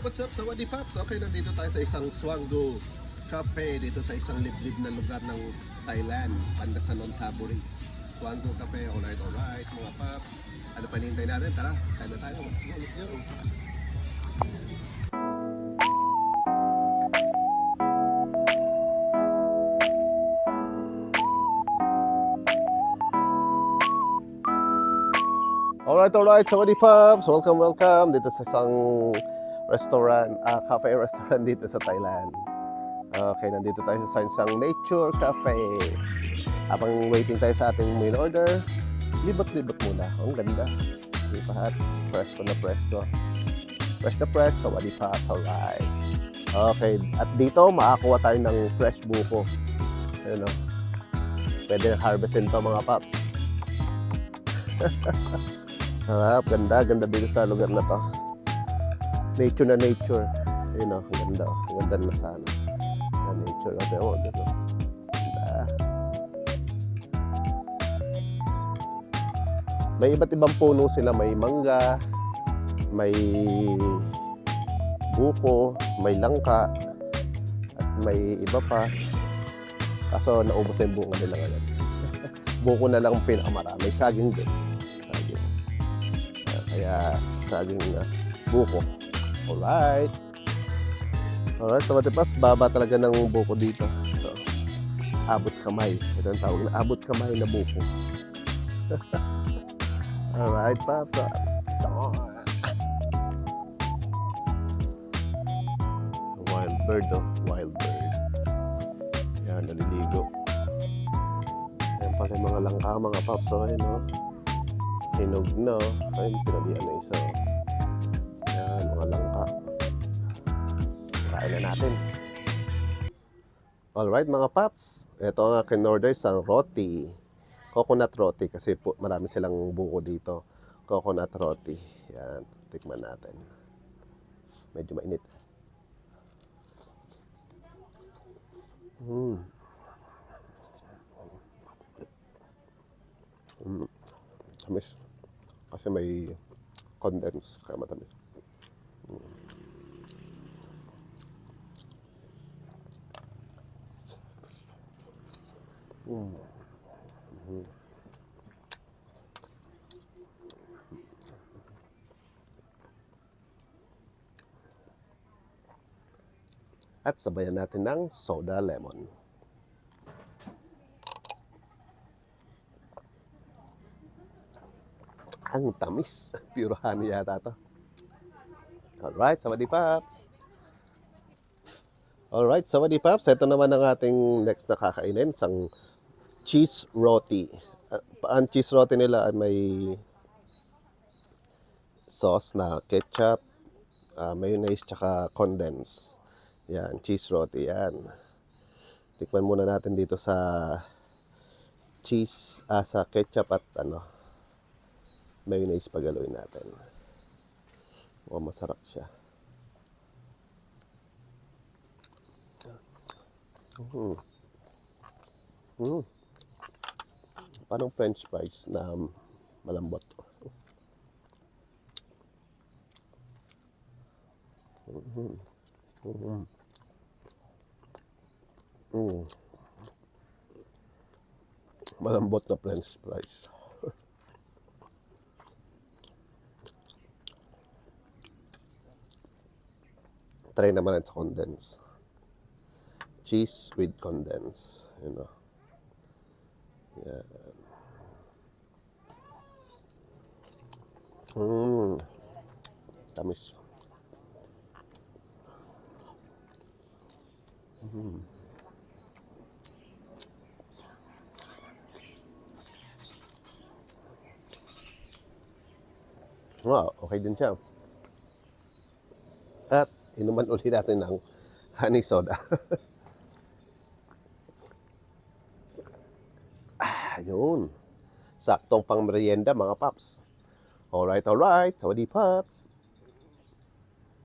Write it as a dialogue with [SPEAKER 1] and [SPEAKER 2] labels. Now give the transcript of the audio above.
[SPEAKER 1] what's up? Sawadee Pops. Okay, nandito tayo sa isang Swango Cafe dito sa isang liblib na lugar ng Thailand, banda sa Nonthaburi. Swango Cafe, alright mga Pops. Ano pa hinihintay natin? Tara, kain na tayo. Let's go. Alright, Sawadee Pops. Welcome dito sa isang restaurant, cafe restaurant dito sa Thailand. Okay, nandito tayo sa isang nature cafe. Habang waiting tayo sa ating main order, libot-libot muna. Ang ganda. Lipat, presko na presko. Fresh na fresh, Sawadee Pops. Alright. Okay, at dito makakuha tayo ng fresh buko. Ayun o. Pwede harvestin to mga Pops. Harap, ganda dito sa lugar na to. Nature na nature. Ayun o, ang ganda o. Ang ganda na sana. Na nature na pero dito. Ganda. May iba't ibang puno sila. May mangga, may buko, may langka, at may iba pa. Kaso naubos na yung bunga nila ngayon. Buko na lang pinakamarami. May saging din. Kaya saging buko. Alright, Sawadee Pops, baba talaga ng buko dito. Ito, abot kamay. Ito ang tawag na abot kamay na buko. Alright, Pops. Wild bird, oh. Wild bird. Yan, naliligo. Yan pala yung mga langka, mga Pops. So, ayun, oh. Hinog na, ayun, pinalian na isa. Yan, mga langka. Kain na natin. Alright mga Pops, ito ang aking order sa roti. Coconut roti kasi po, marami silang buko dito. Coconut roti. Yan, tikman natin. Medyo mainit. Tamis. Kasi may condense, kaya matamis. At sabayan natin ng soda lemon. Ang tamis. Pure honey yata to. Alright, Sawadee Pops. Alright, Sawadee Pops. Ito naman ang ating next na kakainin. Isang cheese roti. Ang cheese roti nila ay may sauce na ketchup, mayonnaise, tsaka condense. Yan, cheese roti. Yan. Tikman muna natin dito sa cheese, sa ketchup at mayonnaise pagaloy natin. Masarap siya. Parang French fries na malambot. Malambot na French fries. Try naman sa condense. Cheese with condense. You know. Yan. Tamis. Wow, okay din siya. At inuman ulit natin ng honey soda. Ayun. Saktong pang merienda mga Pops. Alright. Sawadee Pops.